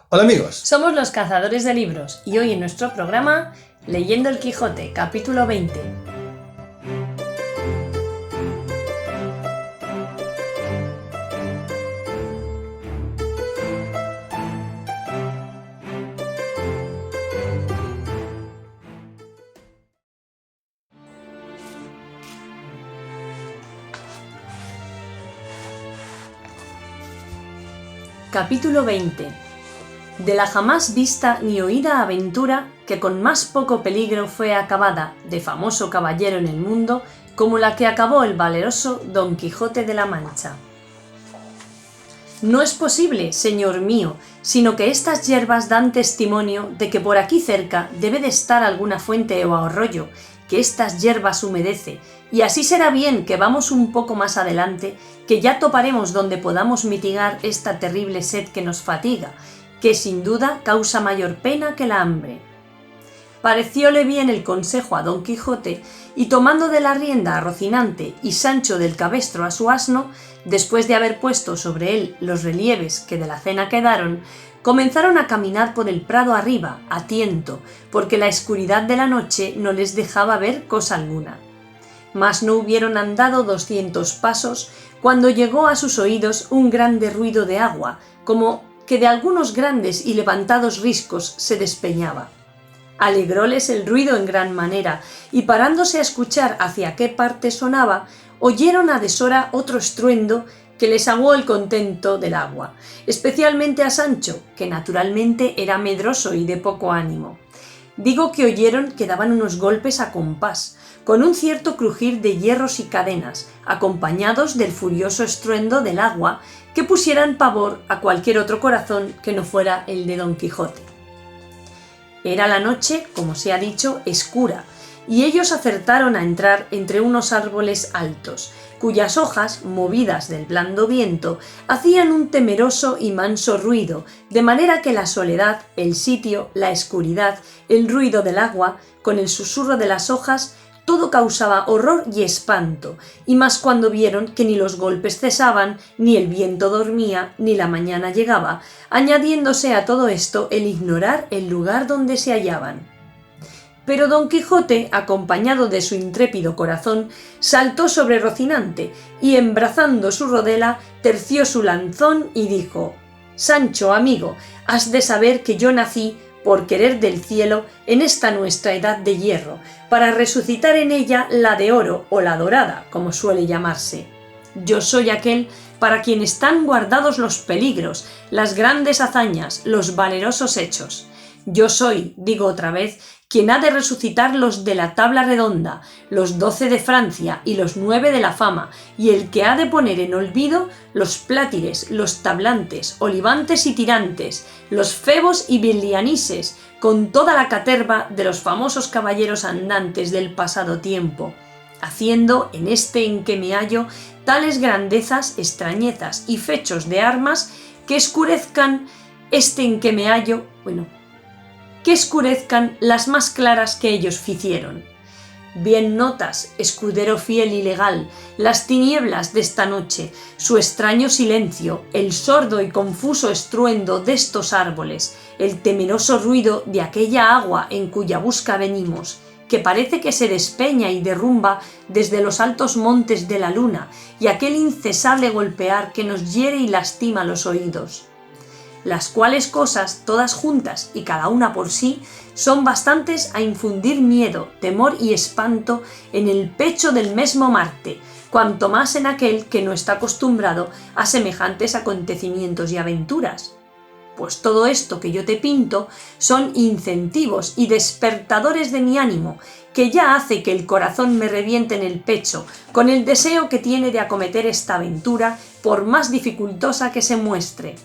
Hola amigos. Somos los Cazadores de Libros y hoy en nuestro programa Leyendo el Quijote, capítulo 20. Capítulo 20. De la jamás vista ni oída aventura que con más poco peligro fue acabada de famoso caballero en el mundo como la que acabó el valeroso Don Quijote de la Mancha. No es posible, señor mío, sino que estas yerbas dan testimonio de que por aquí cerca debe de estar alguna fuente o arroyo, que estas yerbas humedece, y así será bien que vamos un poco más adelante, que ya toparemos donde podamos mitigar esta terrible sed que nos fatiga, que sin duda causa mayor pena que la hambre. Parecióle bien el consejo a Don Quijote, y tomando de la rienda a Rocinante y Sancho del cabestro a su asno, después de haber puesto sobre él los relieves que de la cena quedaron, comenzaron a caminar por el prado arriba, a tiento, porque la escuridad de la noche no les dejaba ver cosa alguna. Mas no hubieron andado 200 pasos, cuando llegó a sus oídos un grande ruido de agua, como que de algunos grandes y levantados riscos se despeñaba. Alegróles el ruido en gran manera, y parándose a escuchar hacia qué parte sonaba, oyeron a deshora otro estruendo que les aguó el contento del agua, especialmente a Sancho, que naturalmente era medroso y de poco ánimo. Digo que oyeron que daban unos golpes a compás, con un cierto crujir de hierros y cadenas, acompañados del furioso estruendo del agua, que pusieran pavor a cualquier otro corazón que no fuera el de Don Quijote. Era la noche, como se ha dicho, escura, y ellos acertaron a entrar entre unos árboles altos, cuyas hojas, movidas del blando viento, hacían un temeroso y manso ruido, de manera que la soledad, el sitio, la escuridad, el ruido del agua, con el susurro de las hojas, todo causaba horror y espanto, y más cuando vieron que ni los golpes cesaban, ni el viento dormía, ni la mañana llegaba, añadiéndose a todo esto el ignorar el lugar donde se hallaban. Pero Don Quijote, acompañado de su intrépido corazón, saltó sobre Rocinante, y embrazando su rodela, terció su lanzón y dijo: «Sancho, amigo, has de saber que yo nací, por querer del cielo, en esta nuestra edad de hierro, para resucitar en ella la de oro o la dorada, como suele llamarse. Yo soy aquel para quien están guardados los peligros, las grandes hazañas, los valerosos hechos. Yo soy, digo otra vez, quien ha de resucitar los de la tabla redonda, los 12 de Francia y los 9 de la fama, y el que ha de poner en olvido los plátires, los tablantes, olivantes y tirantes, los febos y bilianises, con toda la caterva de los famosos caballeros andantes del pasado tiempo, haciendo en este en que me hallo tales grandezas, extrañezas y fechos de armas que escurezcan las más claras que ellos ficieron. Bien notas, escudero fiel y legal, las tinieblas de esta noche, su extraño silencio, el sordo y confuso estruendo de estos árboles, el temeroso ruido de aquella agua en cuya busca venimos, que parece que se despeña y derrumba desde los altos montes de la luna, y aquel incesable golpear que nos hiere y lastima los oídos. Las cuales cosas, todas juntas y cada una por sí, son bastantes a infundir miedo, temor y espanto en el pecho del mesmo Marte, cuanto más en aquel que no está acostumbrado a semejantes acontecimientos y aventuras. Pues todo esto que yo te pinto son incentivos y despertadores de mi ánimo, que ya hace que el corazón me reviente en el pecho con el deseo que tiene de acometer esta aventura, por más dificultosa que se muestre.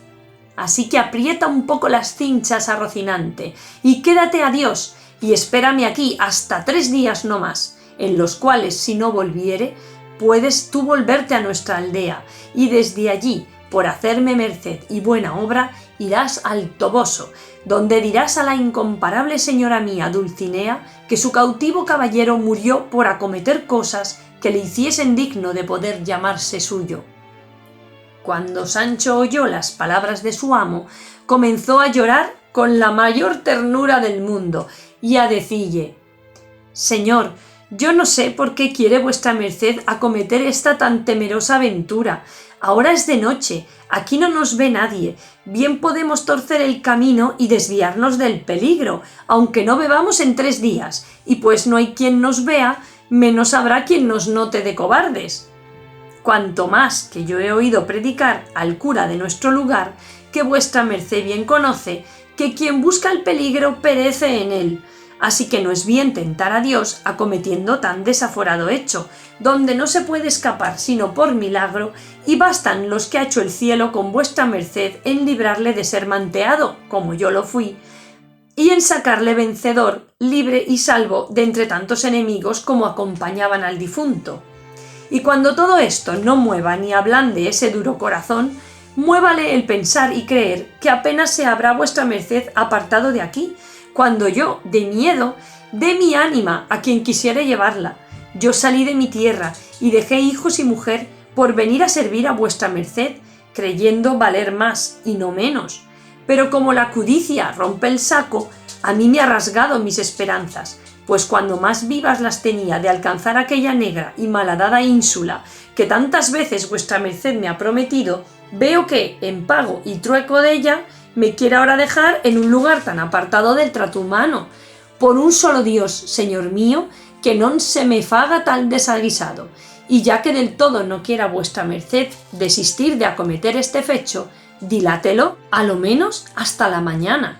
Así que aprieta un poco las cinchas a Rocinante, y quédate a Dios, y espérame aquí hasta 3 días no más, en los cuales, si no volviere, puedes tú volverte a nuestra aldea, y desde allí, por hacerme merced y buena obra, irás al Toboso, donde dirás a la incomparable señora mía Dulcinea que su cautivo caballero murió por acometer cosas que le hiciesen digno de poder llamarse suyo». Cuando Sancho oyó las palabras de su amo, comenzó a llorar con la mayor ternura del mundo y a decille: «Señor, yo no sé por qué quiere vuestra merced acometer esta tan temerosa aventura. Ahora es de noche, aquí no nos ve nadie, bien podemos torcer el camino y desviarnos del peligro, aunque no bebamos en 3 días, y pues no hay quien nos vea, menos habrá quien nos note de cobardes. Cuanto más que yo he oído predicar al cura de nuestro lugar, que vuestra merced bien conoce, que quien busca el peligro perece en él. Así que no es bien tentar a Dios acometiendo tan desaforado hecho, donde no se puede escapar sino por milagro, y bastan los que ha hecho el cielo con vuestra merced en librarle de ser manteado, como yo lo fui, y en sacarle vencedor, libre y salvo de entre tantos enemigos como acompañaban al difunto. Y cuando todo esto no mueva ni ablande ese duro corazón, muévale el pensar y creer que apenas se habrá vuestra merced apartado de aquí, cuando yo, de miedo, dé mi ánima a quien quisiera llevarla. Yo salí de mi tierra y dejé hijos y mujer por venir a servir a vuestra merced, creyendo valer más y no menos. Pero como la codicia rompe el saco, a mí me ha rasgado mis esperanzas, pues cuando más vivas las tenía de alcanzar aquella negra y malhadada ínsula que tantas veces vuestra merced me ha prometido, veo que, en pago y trueco de ella, me quiere ahora dejar en un lugar tan apartado del trato humano. Por un solo Dios, señor mío, que non se me faga tal desaguisado, y ya que del todo no quiera vuestra merced desistir de acometer este fecho, dilátelo, a lo menos, hasta la mañana,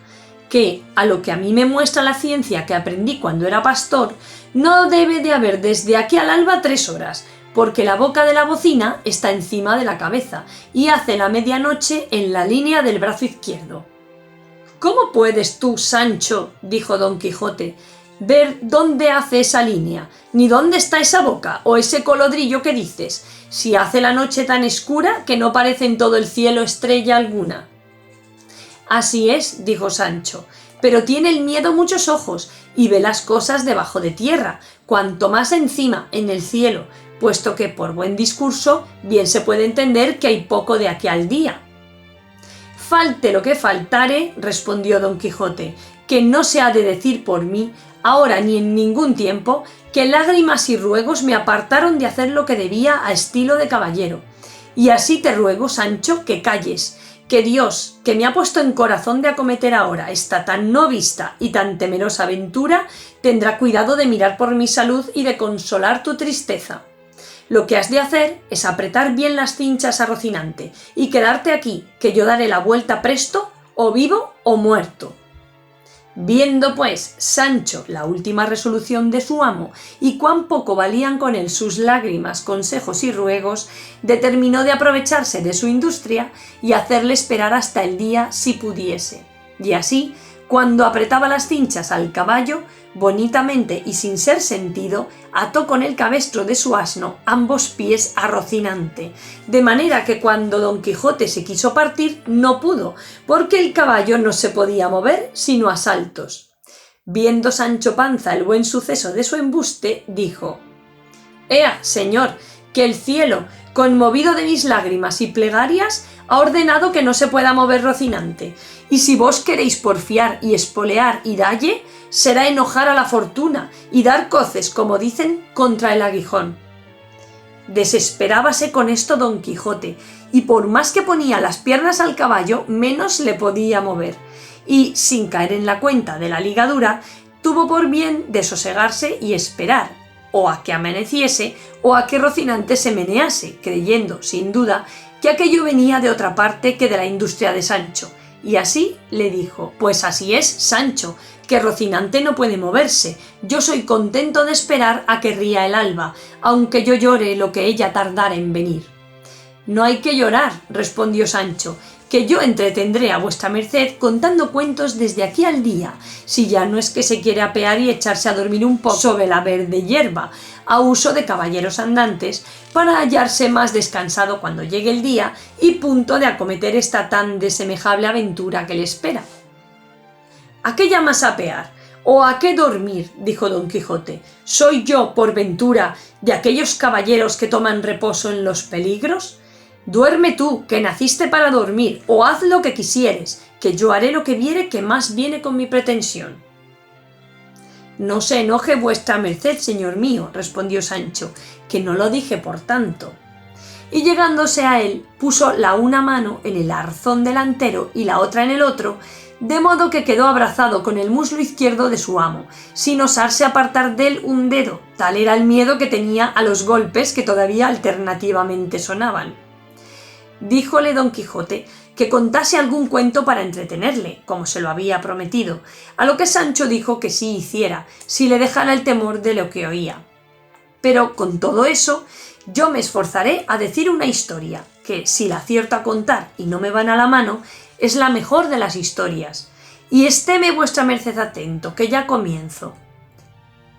que, a lo que a mí me muestra la ciencia que aprendí cuando era pastor, no debe de haber desde aquí al alba 3 horas, porque la boca de la bocina está encima de la cabeza y hace la medianoche en la línea del brazo izquierdo. «¿Cómo puedes tú, Sancho», dijo Don Quijote, «ver dónde hace esa línea, ni dónde está esa boca o ese colodrillo que dices, si hace la noche tan escura que no parece en todo el cielo estrella alguna?» «Así es», dijo Sancho, «pero tiene el miedo muchos ojos y ve las cosas debajo de tierra, cuanto más encima, en el cielo, puesto que por buen discurso bien se puede entender que hay poco de aquí al día». «Falte lo que faltare», respondió Don Quijote, «que no se ha de decir por mí, ahora ni en ningún tiempo, que lágrimas y ruegos me apartaron de hacer lo que debía a estilo de caballero. Y así te ruego, Sancho, que calles, que Dios, que me ha puesto en corazón de acometer ahora esta tan no vista y tan temerosa aventura, tendrá cuidado de mirar por mi salud y de consolar tu tristeza. Lo que has de hacer es apretar bien las cinchas a Rocinante y quedarte aquí, que yo daré la vuelta presto, o vivo o muerto». Viendo, pues, Sancho la última resolución de su amo y cuán poco valían con él sus lágrimas, consejos y ruegos, determinó de aprovecharse de su industria y hacerle esperar hasta el día si pudiese. Y así, cuando apretaba las cinchas al caballo, bonitamente y sin ser sentido, ató con el cabestro de su asno ambos pies a Rocinante, de manera que cuando Don Quijote se quiso partir no pudo, porque el caballo no se podía mover sino a saltos. Viendo Sancho Panza el buen suceso de su embuste, dijo: «Ea, señor, que el cielo, conmovido de mis lágrimas y plegarias, ha ordenado que no se pueda mover Rocinante, y si vos queréis porfiar y espolear y dalle, será enojar a la fortuna y dar coces, como dicen, contra el aguijón». Desesperábase con esto Don Quijote, y por más que ponía las piernas al caballo, menos le podía mover, y, sin caer en la cuenta de la ligadura, tuvo por bien de sosegarse y esperar, o a que amaneciese, o a que Rocinante se menease, creyendo, sin duda, que aquello venía de otra parte que de la industria de Sancho, y así le dijo: «Pues así es, Sancho, que Rocinante no puede moverse. Yo soy contento de esperar a que ría el alba, aunque yo llore lo que ella tardara en venir». «No hay que llorar», respondió Sancho, «que yo entretendré a vuestra merced contando cuentos desde aquí al día, si ya no es que se quiere apear y echarse a dormir un poco sobre la verde hierba, a uso de caballeros andantes, para hallarse más descansado cuando llegue el día y punto de acometer esta tan desemejable aventura que le espera». «¿A qué llamas apear? ¿O a qué dormir?», dijo Don Quijote. «¿Soy yo, por ventura, de aquellos caballeros que toman reposo en los peligros? Duerme tú, que naciste para dormir, o haz lo que quisieres, que yo haré lo que viere que más viene con mi pretensión. No se enoje vuestra merced, señor mío, respondió Sancho, que no lo dije por tanto. Y llegándose a él, puso la una mano en el arzón delantero y la otra en el otro, de modo que quedó abrazado con el muslo izquierdo de su amo, sin osarse apartar de él un dedo, tal era el miedo que tenía a los golpes que todavía alternativamente sonaban. Díjole Don Quijote que contase algún cuento para entretenerle, como se lo había prometido, a lo que Sancho dijo que sí hiciera, si le dejara el temor de lo que oía. Pero con todo eso, yo me esforzaré a decir una historia, que si la acierto a contar y no me van a la mano, es la mejor de las historias. Y estéme vuestra merced atento, que ya comienzo.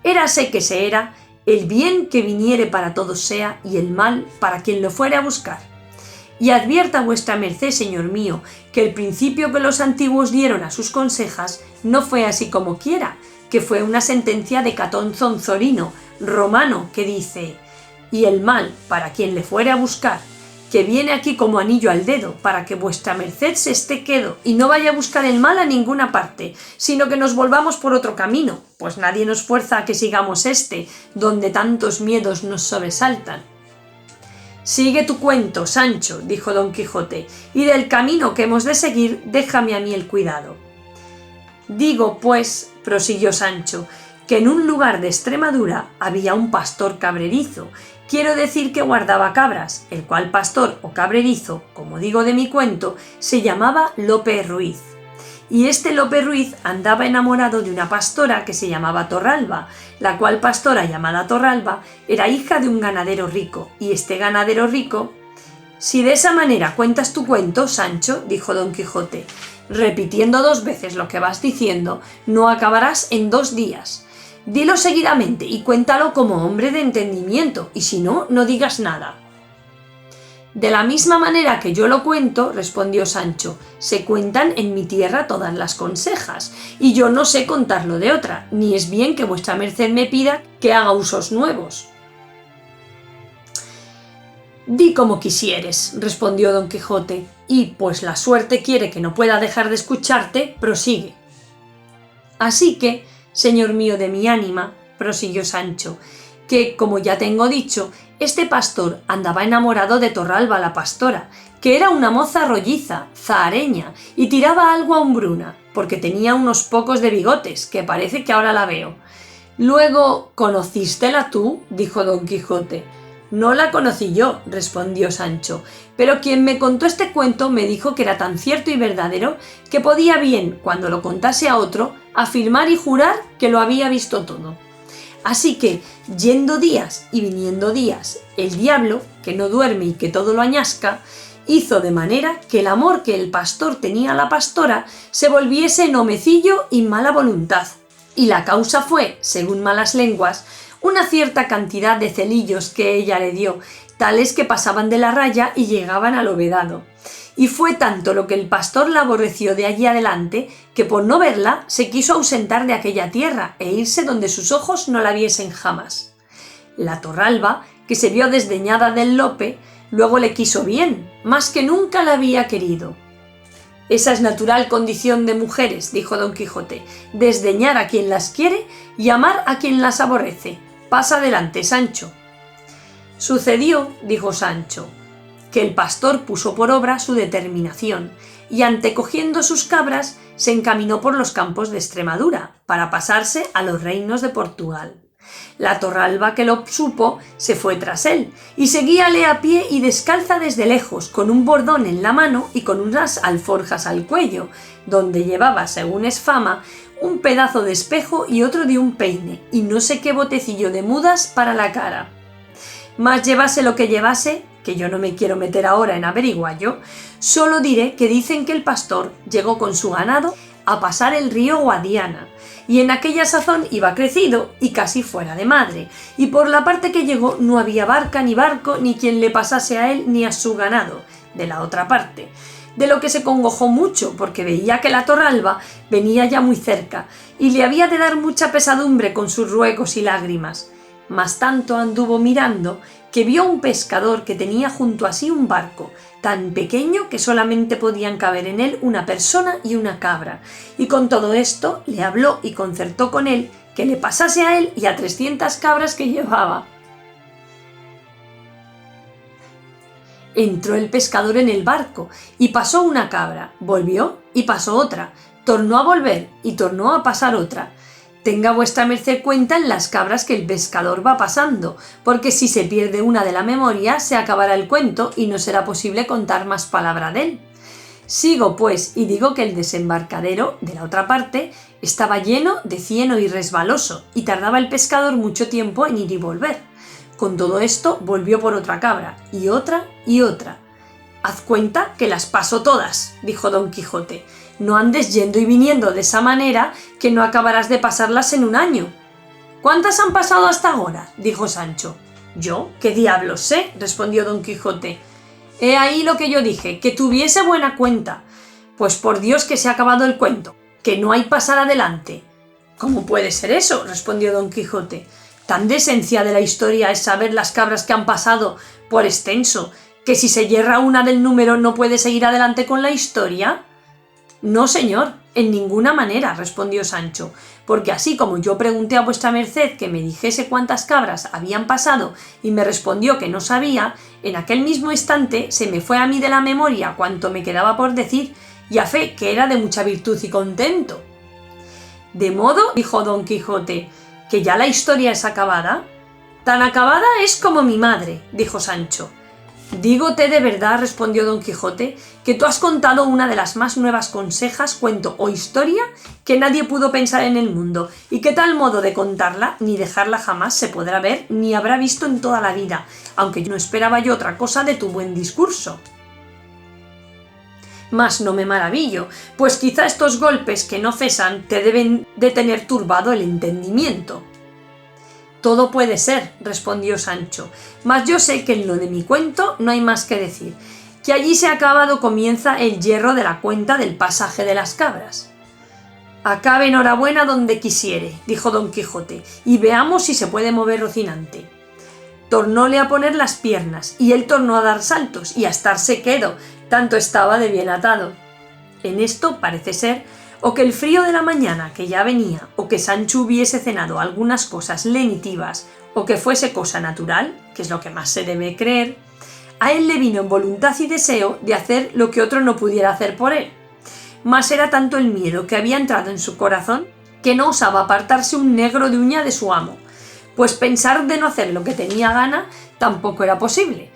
Érase que se era, el bien que viniere para todos sea, y el mal para quien lo fuere a buscar. Y advierta vuestra merced, señor mío, que el principio que los antiguos dieron a sus consejas no fue así como quiera, que fue una sentencia de Catón Zonzorino, romano, que dice: y el mal para quien le fuere a buscar, que viene aquí como anillo al dedo, para que vuestra merced se esté quedo y no vaya a buscar el mal a ninguna parte, sino que nos volvamos por otro camino, pues nadie nos fuerza a que sigamos donde tantos miedos nos sobresaltan. Sigue tu cuento, Sancho, dijo Don Quijote, y del camino que hemos de seguir déjame a mí el cuidado. Digo, pues, prosiguió Sancho, que en un lugar de Extremadura había un pastor cabrerizo, quiero decir que guardaba cabras, el cual pastor o cabrerizo, como digo de mi cuento, se llamaba Lope Ruiz. Y este Lope Ruiz andaba enamorado de una pastora que se llamaba Torralba, la cual pastora llamada Torralba era hija de un ganadero rico, y este ganadero rico... Si de esa manera cuentas tu cuento, Sancho, dijo Don Quijote, repitiendo 2 veces lo que vas diciendo, no acabarás en 2 días. Dilo seguidamente y cuéntalo como hombre de entendimiento, y si no, no digas nada. De la misma manera que yo lo cuento, respondió Sancho, se cuentan en mi tierra todas las consejas, y yo no sé contarlo de otra, ni es bien que vuestra merced me pida que haga usos nuevos. Di como quisieres, respondió Don Quijote, y pues la suerte quiere que no pueda dejar de escucharte, prosigue. Así que, señor mío de mi ánima, prosiguió Sancho, que, como ya tengo dicho, este pastor andaba enamorado de Torralba la pastora, que era una moza rolliza, zahareña, y tiraba algo a hombruna, porque tenía unos pocos de bigotes, que parece que ahora la veo. Luego, ¿conocístela tú?, dijo Don Quijote. No la conocí yo, respondió Sancho, pero quien me contó este cuento me dijo que era tan cierto y verdadero que podía bien, cuando lo contase a otro, afirmar y jurar que lo había visto todo. Así que, yendo días y viniendo días, el diablo, que no duerme y que todo lo añasca, hizo de manera que el amor que el pastor tenía a la pastora se volviese en homecillo y mala voluntad, y la causa fue, según malas lenguas, una cierta cantidad de celillos que ella le dio, tales que pasaban de la raya y llegaban al vedado. Y fue tanto lo que el pastor la aborreció de allí adelante, que por no verla se quiso ausentar de aquella tierra e irse donde sus ojos no la viesen jamás. La Torralba, que se vio desdeñada del Lope, luego le quiso bien, más que nunca la había querido. Esa es natural condición de mujeres, dijo Don Quijote, desdeñar a quien las quiere y amar a quien las aborrece. Pasa adelante, Sancho. Sucedió, dijo Sancho, que el pastor puso por obra su determinación y antecogiendo sus cabras se encaminó por los campos de Extremadura para pasarse a los reinos de Portugal. La Torralba, que lo supo, se fue tras él y seguíale a pie y descalza desde lejos, con un bordón en la mano y con unas alforjas al cuello, donde llevaba, según es fama, un pedazo de espejo y otro de un peine, y no sé qué botecillo de mudas para la cara. Mas llevase lo que llevase, que yo no me quiero meter ahora en averiguallo, solo diré que dicen que el pastor llegó con su ganado a pasar el río Guadiana, y en aquella sazón iba crecido y casi fuera de madre, y por la parte que llegó no había barca ni barco ni quien le pasase a él ni a su ganado, de la otra parte, de lo que se congojó mucho porque veía que la Torralba venía ya muy cerca y le había de dar mucha pesadumbre con sus ruegos y lágrimas. mas tanto anduvo mirando que vio a un pescador que tenía junto a sí un barco, tan pequeño que solamente podían caber en él una persona y una cabra, y con todo esto le habló y concertó con él que le pasase a él y a 300 cabras que llevaba. Entró el pescador en el barco y pasó una cabra, volvió y pasó otra, tornó a volver y tornó a pasar otra. Tenga vuestra merced cuenta en las cabras que el pescador va pasando, porque si se pierde una de la memoria se acabará el cuento y no será posible contar más palabra de él. Sigo pues y digo que el desembarcadero de la otra parte estaba lleno de cieno y resbaloso, y tardaba el pescador mucho tiempo en ir y volver. Con todo esto volvió por otra cabra, y otra y otra. «Haz cuenta que las paso todas», dijo Don Quijote. «No andes yendo y viniendo de esa manera, que no acabarás de pasarlas en un año». «¿Cuántas han pasado hasta ahora?», dijo Sancho. «¿Yo? ¿Qué diablos sé?», respondió Don Quijote. «He ahí lo que yo dije, que tuviese buena cuenta. Pues por Dios que se ha acabado el cuento, que no hay pasar adelante». «¿Cómo puede ser eso?», respondió Don Quijote. «Tan de esencia de la historia es saber las cabras que han pasado por extenso, que si se yerra una del número no puede seguir adelante con la historia». «No, señor, en ninguna manera», respondió Sancho, «porque así como yo pregunté a vuestra merced que me dijese cuántas cabras habían pasado y me respondió que no sabía, en aquel mismo instante se me fue a mí de la memoria cuanto me quedaba por decir, y a fe que era de mucha virtud y contento». «¿De modo», dijo Don Quijote, «que ya la historia es acabada?» «Tan acabada es como mi madre», dijo Sancho. «Dígote de verdad», respondió Don Quijote, «que tú has contado una de las más nuevas consejas, cuento o historia que nadie pudo pensar en el mundo, y que tal modo de contarla ni dejarla jamás se podrá ver ni habrá visto en toda la vida, aunque no esperaba yo otra cosa de tu buen discurso. Mas no me maravillo, pues quizá estos golpes que no cesan te deben de tener turbado el entendimiento». «Todo puede ser», respondió Sancho, «mas yo sé que en lo de mi cuento no hay más que decir, que allí se acabado comienza el yerro de la cuenta del pasaje de las cabras». «Acabe enhorabuena donde quisiere», dijo Don Quijote, «y veamos si se puede mover Rocinante». Tornóle a poner las piernas, y él tornó a dar saltos, y a estarse quedo, tanto estaba de bien atado. En esto parece ser o que el frío de la mañana que ya venía, o que Sancho hubiese cenado algunas cosas lenitivas, o que fuese cosa natural, que es lo que más se debe creer, a él le vino en voluntad y deseo de hacer lo que otro no pudiera hacer por él. Mas era tanto el miedo que había entrado en su corazón que no osaba apartarse un negro de uña de su amo, pues pensar de no hacer lo que tenía gana tampoco era posible.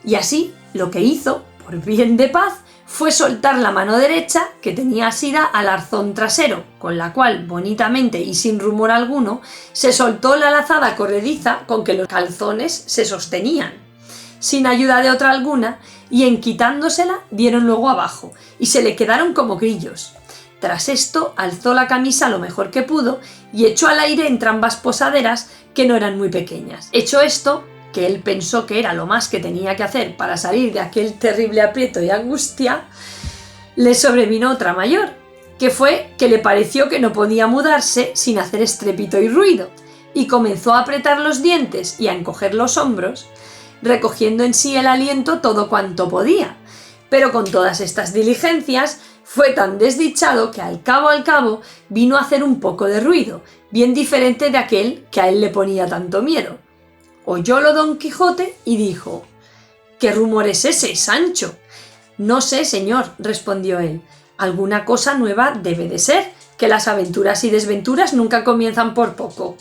Y así lo que hizo, por bien de paz, fue soltar la mano derecha, que tenía asida al arzón trasero, con la cual, bonitamente y sin rumor alguno, se soltó la lazada corrediza con que los calzones se sostenían, sin ayuda de otra alguna, y en quitándosela dieron luego abajo, y se le quedaron como grillos. Tras esto alzó la camisa lo mejor que pudo y echó al aire entrambas posaderas, que no eran muy pequeñas. Hecho esto, que él pensó que era lo más que tenía que hacer para salir de aquel terrible aprieto y angustia, le sobrevino otra mayor, que fue que le pareció que no podía mudarse sin hacer estrépito y ruido, y comenzó a apretar los dientes y a encoger los hombros, recogiendo en sí el aliento todo cuanto podía, pero con todas estas diligencias fue tan desdichado que al cabo vino a hacer un poco de ruido, bien diferente de aquel que a él le ponía tanto miedo. Oyólo Don Quijote y dijo: «¿Qué rumor es ese, Sancho?». «No sé, señor», respondió él, «alguna cosa nueva debe de ser, que las aventuras y desventuras nunca comienzan por poco».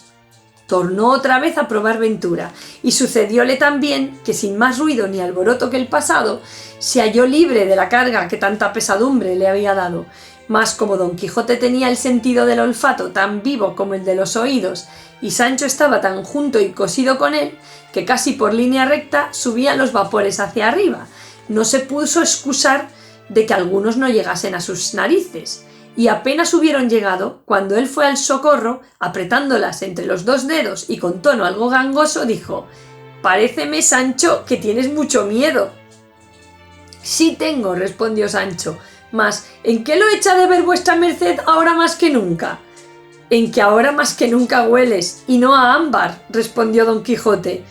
Tornó otra vez a probar ventura, y sucedióle también que sin más ruido ni alboroto que el pasado, se halló libre de la carga que tanta pesadumbre le había dado. Mas como Don Quijote tenía el sentido del olfato tan vivo como el de los oídos, y Sancho estaba tan junto y cosido con él, que casi por línea recta subían los vapores hacia arriba, no se puso excusar de que algunos no llegasen a sus narices, y apenas hubieron llegado, cuando él fue al socorro, apretándolas entre los dos dedos y con tono algo gangoso, dijo: «Paréceme, Sancho, que tienes mucho miedo». «Sí tengo», respondió Sancho, «mas ¿en qué lo echa de ver vuestra merced ahora más que nunca?». En que ahora más que nunca hueles, y no a ámbar, respondió don Quijote.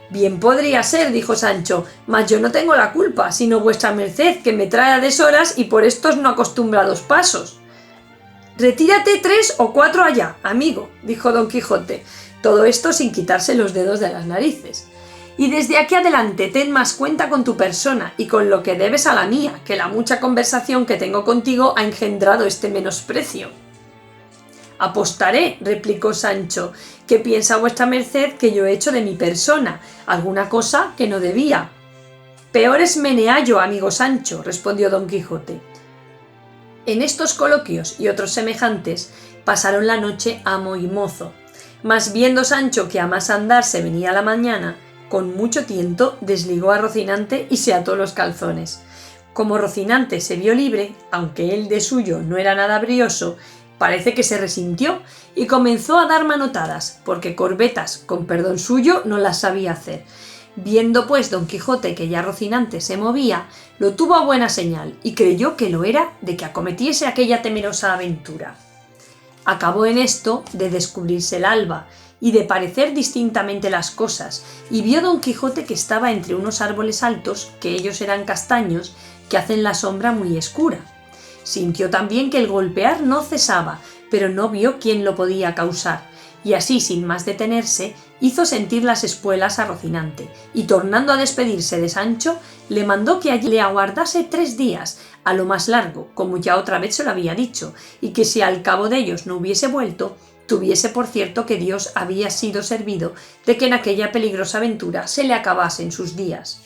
Bien podría ser, dijo Sancho, mas yo no tengo la culpa, sino vuestra merced, que me trae a deshoras y por estos no acostumbrados pasos. Retírate 3 o 4 allá, amigo, dijo don Quijote, todo esto sin quitarse los dedos de las narices. Y desde aquí adelante ten más cuenta con tu persona y con lo que debes a la mía, que la mucha conversación que tengo contigo ha engendrado este menosprecio. Apostaré, replicó Sancho, que piensa vuestra merced que yo he hecho de mi persona alguna cosa que no debía. Peor es meneallo, amigo Sancho, respondió don Quijote. En estos coloquios y otros semejantes pasaron la noche amo y mozo, mas viendo Sancho que a más andar se venía la mañana, con mucho tiento desligó a Rocinante y se ató los calzones. Como Rocinante se vio libre, aunque él de suyo no era nada brioso, parece que se resintió y comenzó a dar manotadas, porque corbetas, con perdón suyo, no las sabía hacer. Viendo pues don Quijote que ya Rocinante se movía, lo tuvo a buena señal y creyó que lo era de que acometiese aquella temerosa aventura. Acabó en esto de descubrirse el alba y de parecer distintamente las cosas, y vio don Quijote que estaba entre unos árboles altos, que ellos eran castaños, que hacen la sombra muy escura. Sintió también que el golpear no cesaba, pero no vio quién lo podía causar, y así, sin más detenerse, hizo sentir las espuelas a Rocinante, y tornando a despedirse de Sancho, le mandó que allí le aguardase 3 días, a lo más largo, como ya otra vez se lo había dicho, y que si al cabo de ellos no hubiese vuelto, tuviese por cierto que Dios había sido servido de que en aquella peligrosa aventura se le acabasen sus días.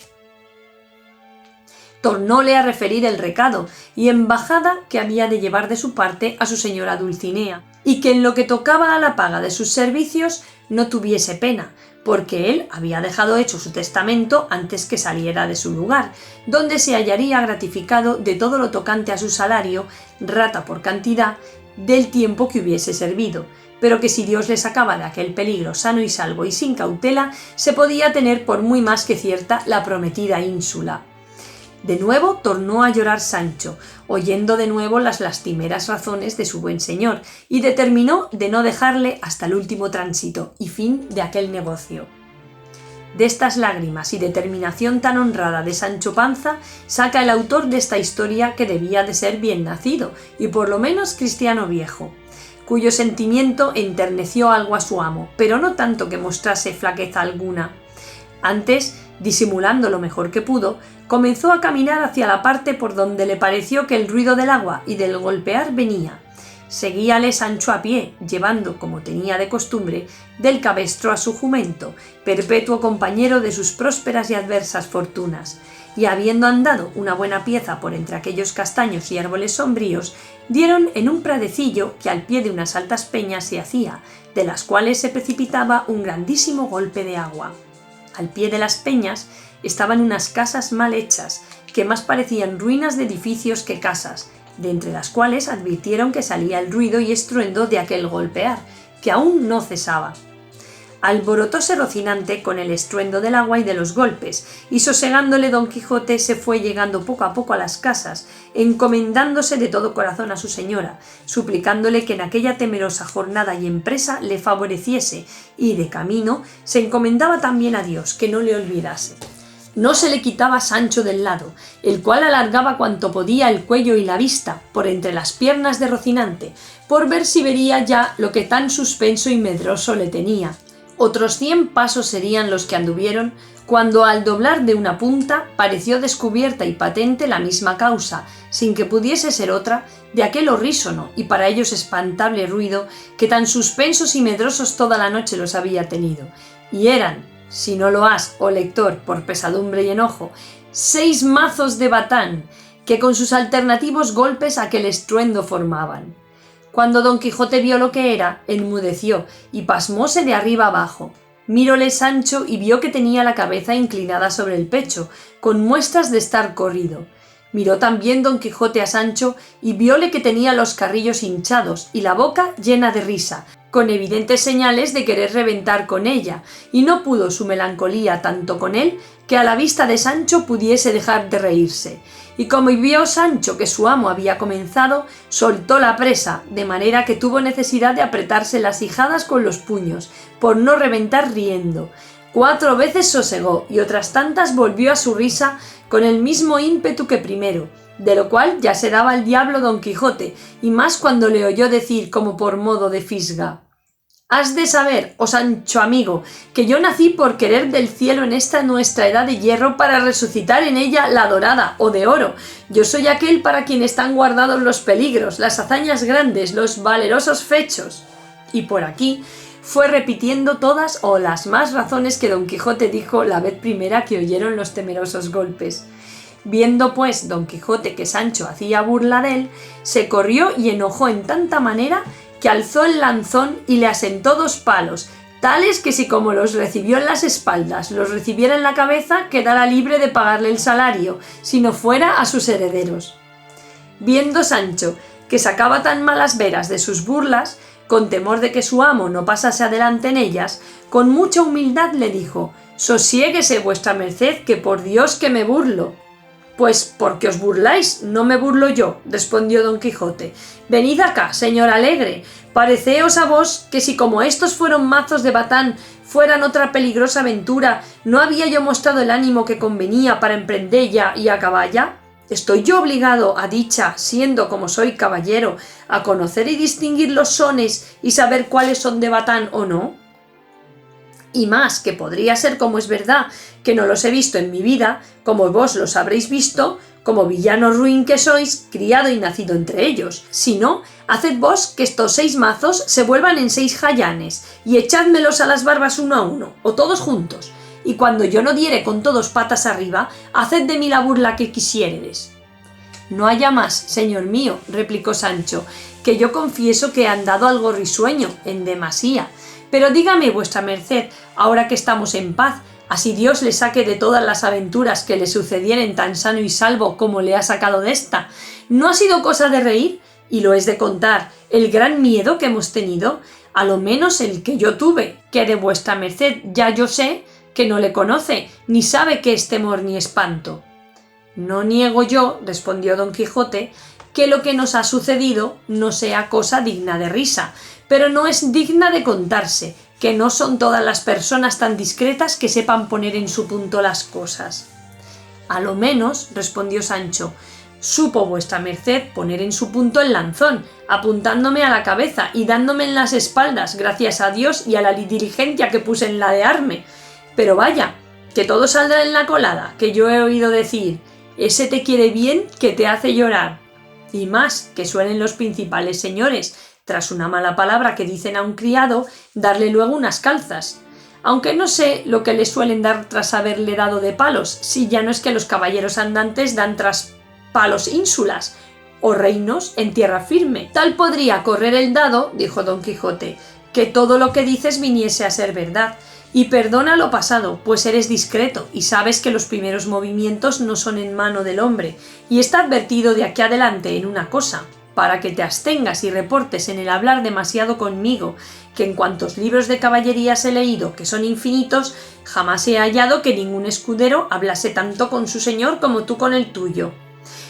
Tornóle a referir el recado y embajada que había de llevar de su parte a su señora Dulcinea, y que en lo que tocaba a la paga de sus servicios no tuviese pena, porque él había dejado hecho su testamento antes que saliera de su lugar, donde se hallaría gratificado de todo lo tocante a su salario, rata por cantidad, del tiempo que hubiese servido, pero que si Dios le sacaba de aquel peligro sano y salvo y sin cautela, se podía tener por muy más que cierta la prometida ínsula. De nuevo tornó a llorar Sancho, oyendo de nuevo las lastimeras razones de su buen señor, y determinó de no dejarle hasta el último tránsito y fin de aquel negocio. De estas lágrimas y determinación tan honrada de Sancho Panza saca el autor de esta historia que debía de ser bien nacido y por lo menos cristiano viejo, cuyo sentimiento enterneció algo a su amo, pero no tanto que mostrase flaqueza alguna. Antes, disimulando lo mejor que pudo, comenzó a caminar hacia la parte por donde le pareció que el ruido del agua y del golpear venía. Seguíale Sancho a pie, llevando, como tenía de costumbre, del cabestro a su jumento, perpetuo compañero de sus prósperas y adversas fortunas, y habiendo andado una buena pieza por entre aquellos castaños y árboles sombríos, dieron en un pradecillo que al pie de unas altas peñas se hacía, de las cuales se precipitaba un grandísimo golpe de agua. Al pie de las peñas estaban unas casas mal hechas, que más parecían ruinas de edificios que casas, de entre las cuales advirtieron que salía el ruido y estruendo de aquel golpear, que aún no cesaba. Alborotóse Rocinante con el estruendo del agua y de los golpes, y sosegándole don Quijote se fue llegando poco a poco a las casas, encomendándose de todo corazón a su señora, suplicándole que en aquella temerosa jornada y empresa le favoreciese, y de camino se encomendaba también a Dios que no le olvidase. No se le quitaba Sancho del lado, el cual alargaba cuanto podía el cuello y la vista por entre las piernas de Rocinante, por ver si vería ya lo que tan suspenso y medroso le tenía. Otros 100 pasos serían los que anduvieron, cuando al doblar de una punta pareció descubierta y patente la misma causa, sin que pudiese ser otra, de aquel horrísono y para ellos espantable ruido que tan suspensos y medrosos toda la noche los había tenido, y eran, si no lo has, oh lector, por pesadumbre y enojo, 6 mazos de batán, que con sus alternativos golpes aquel estruendo formaban. Cuando don Quijote vio lo que era, enmudeció y pasmóse de arriba abajo. Miróle Sancho y vio que tenía la cabeza inclinada sobre el pecho, con muestras de estar corrido. Miró también don Quijote a Sancho y vióle que tenía los carrillos hinchados y la boca llena de risa, con evidentes señales de querer reventar con ella, y no pudo su melancolía tanto con él que a la vista de Sancho pudiese dejar de reírse. Y como vio Sancho que su amo había comenzado, soltó la presa, de manera que tuvo necesidad de apretarse las ijadas con los puños, por no reventar riendo. 4 veces sosegó y otras tantas volvió a su risa con el mismo ímpetu que primero, de lo cual ya se daba el diablo Don Quijote, y más cuando le oyó decir como por modo de fisga: «Has de saber, oh Sancho amigo, que yo nací por querer del cielo en esta nuestra edad de hierro para resucitar en ella la dorada o de oro. Yo soy aquel para quien están guardados los peligros, las hazañas grandes, los valerosos fechos». Y por aquí fue repitiendo todas o las más razones que Don Quijote dijo la vez primera que oyeron los temerosos golpes. Viendo pues Don Quijote que Sancho hacía burla de él, se corrió y enojó en tanta manera que alzó el lanzón y le asentó 2 palos, tales que si como los recibió en las espaldas los recibiera en la cabeza, quedara libre de pagarle el salario, si no fuera a sus herederos. Viendo Sancho que sacaba tan malas veras de sus burlas, con temor de que su amo no pasase adelante en ellas, con mucha humildad le dijo: «Sosiéguese vuestra merced, que por Dios que me burlo». «Pues porque os burláis, no me burlo yo», respondió Don Quijote. «Venid acá, señor alegre, pareceos a vos que si como estos fueron mazos de batán fueran otra peligrosa aventura, ¿no había yo mostrado el ánimo que convenía para emprendella y acaballa? ¿Estoy yo obligado a dicha, siendo como soy caballero, a conocer y distinguir los sones y saber cuáles son de batán o no? Y más, que podría ser, como es verdad, que no los he visto en mi vida, como vos los habréis visto, como villano ruin que sois, criado y nacido entre ellos. Si no, haced vos que estos 6 mazos se vuelvan en 6 jayanes, y echádmelos a las barbas uno a uno, o todos juntos, y cuando yo no diere con todos patas arriba, haced de mí la burla que quisiéredes». «No haya más, señor mío», replicó Sancho, «que yo confieso que he andado algo risueño, en demasía. Pero dígame vuestra merced, ahora que estamos en paz, así Dios le saque de todas las aventuras que le sucedieren tan sano y salvo como le ha sacado de esta, ¿no ha sido cosa de reír? Y lo es de contar el gran miedo que hemos tenido, a lo menos el que yo tuve, que de vuestra merced ya yo sé que no le conoce, ni sabe qué es temor ni espanto». «No niego yo», respondió Don Quijote, «que lo que nos ha sucedido no sea cosa digna de risa, pero no es digna de contarse, que no son todas las personas tan discretas que sepan poner en su punto las cosas». «A lo menos», respondió Sancho, «supo vuestra merced poner en su punto el lanzón, apuntándome a la cabeza y dándome en las espaldas, gracias a Dios y a la diligencia que puse en ladearme. Pero vaya, que todo saldrá en la colada, que yo he oído decir: ese te quiere bien que te hace llorar. Y más, que suelen los principales señores, tras una mala palabra que dicen a un criado, darle luego unas calzas. Aunque no sé lo que le suelen dar tras haberle dado de palos, si ya no es que los caballeros andantes dan tras palos ínsulas o reinos en tierra firme. Tal podría correr el dado», dijo Don Quijote, «que todo lo que dices viniese a ser verdad. Y perdona lo pasado, pues eres discreto y sabes que los primeros movimientos no son en mano del hombre, y está advertido de aquí adelante en una cosa, para que te abstengas y reportes en el hablar demasiado conmigo, que en cuantos libros de caballerías he leído, que son infinitos, jamás he hallado que ningún escudero hablase tanto con su señor como tú con el tuyo.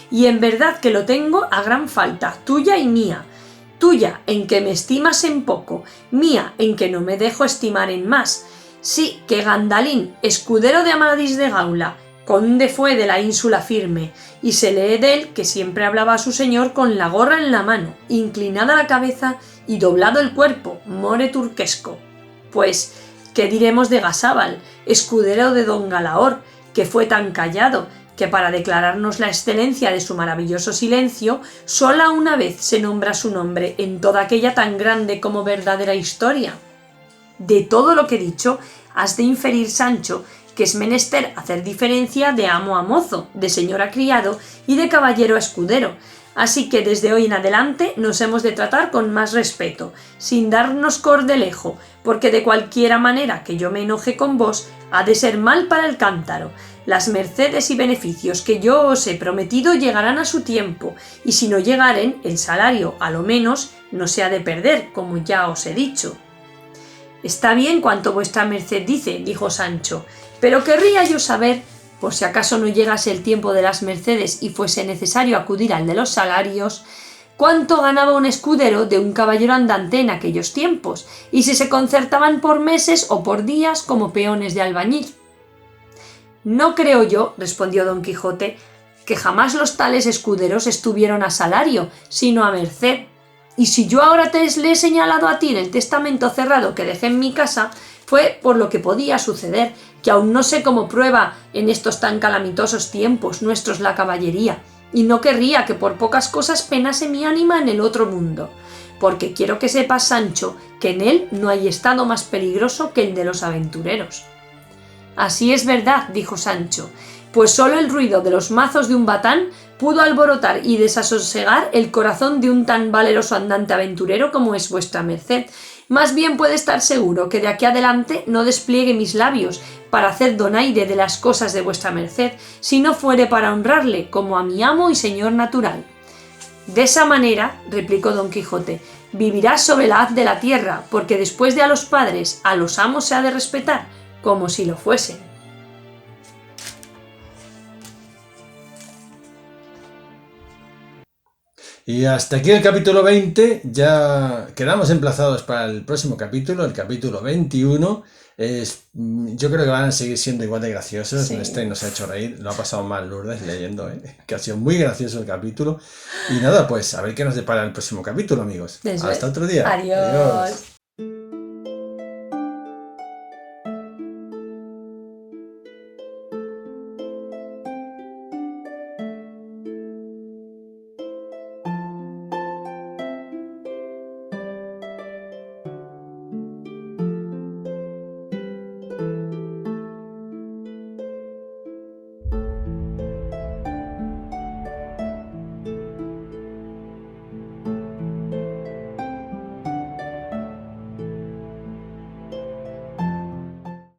Y en verdad que lo tengo a gran falta, tuya y mía. Tuya en que me estimas en poco, mía en que no me dejo estimar en más. Sí, que Gandalín, escudero de Amadís de Gaula, conde fue de la ínsula firme, y se lee de él que siempre hablaba a su señor con la gorra en la mano, inclinada la cabeza y doblado el cuerpo, more turquesco. Pues, ¿qué diremos de Gasábal, escudero de don Galaor, que fue tan callado, que para declararnos la excelencia de su maravilloso silencio, sola una vez se nombra su nombre en toda aquella tan grande como verdadera historia? De todo lo que he dicho, has de inferir, Sancho, que es menester hacer diferencia de amo a mozo, de señor a criado y de caballero a escudero, así que desde hoy en adelante nos hemos de tratar con más respeto, sin darnos cordelejo, porque de cualquiera manera que yo me enoje con vos, ha de ser mal para el cántaro. Las mercedes y beneficios que yo os he prometido llegarán a su tiempo, y si no llegaren, el salario, a lo menos, no se ha de perder, como ya os he dicho. Está bien cuanto vuestra merced dice, dijo Sancho, pero querría yo saber, por si acaso no llegase el tiempo de las mercedes y fuese necesario acudir al de los salarios, cuánto ganaba un escudero de un caballero andante en aquellos tiempos, y si se concertaban por meses o por días como peones de albañil. No creo yo, respondió don Quijote, que jamás los tales escuderos estuvieron a salario, sino a merced. Y si yo ahora le he señalado a ti en el testamento cerrado que dejé en mi casa, fue por lo que podía suceder, que aún no sé cómo prueba en estos tan calamitosos tiempos nuestros la caballería, y no querría que por pocas cosas penase mi ánima en el otro mundo, porque quiero que sepas, Sancho, que en él no hay estado más peligroso que el de los aventureros. Así es verdad, dijo Sancho, pues solo el ruido de los mazos de un batán pudo alborotar y desasosegar el corazón de un tan valeroso andante aventurero como es vuestra merced. Más bien puede estar seguro que de aquí adelante no despliegue mis labios para hacer donaire de las cosas de vuestra merced, si no fuere para honrarle como a mi amo y señor natural. De esa manera, replicó don Quijote, vivirás sobre la haz de la tierra, porque después de a los padres, a los amos se ha de respetar, como si lo fuesen. Y hasta aquí el capítulo 20, ya quedamos emplazados para el próximo capítulo, el capítulo 21. Yo creo que van a seguir siendo igual de graciosos. Sí. Este nos ha hecho reír, lo ha pasado mal Lourdes leyendo, que ha sido muy gracioso el capítulo. Y nada, pues a ver qué nos depara el próximo capítulo, amigos. Eso Hasta es. otro día. Adiós.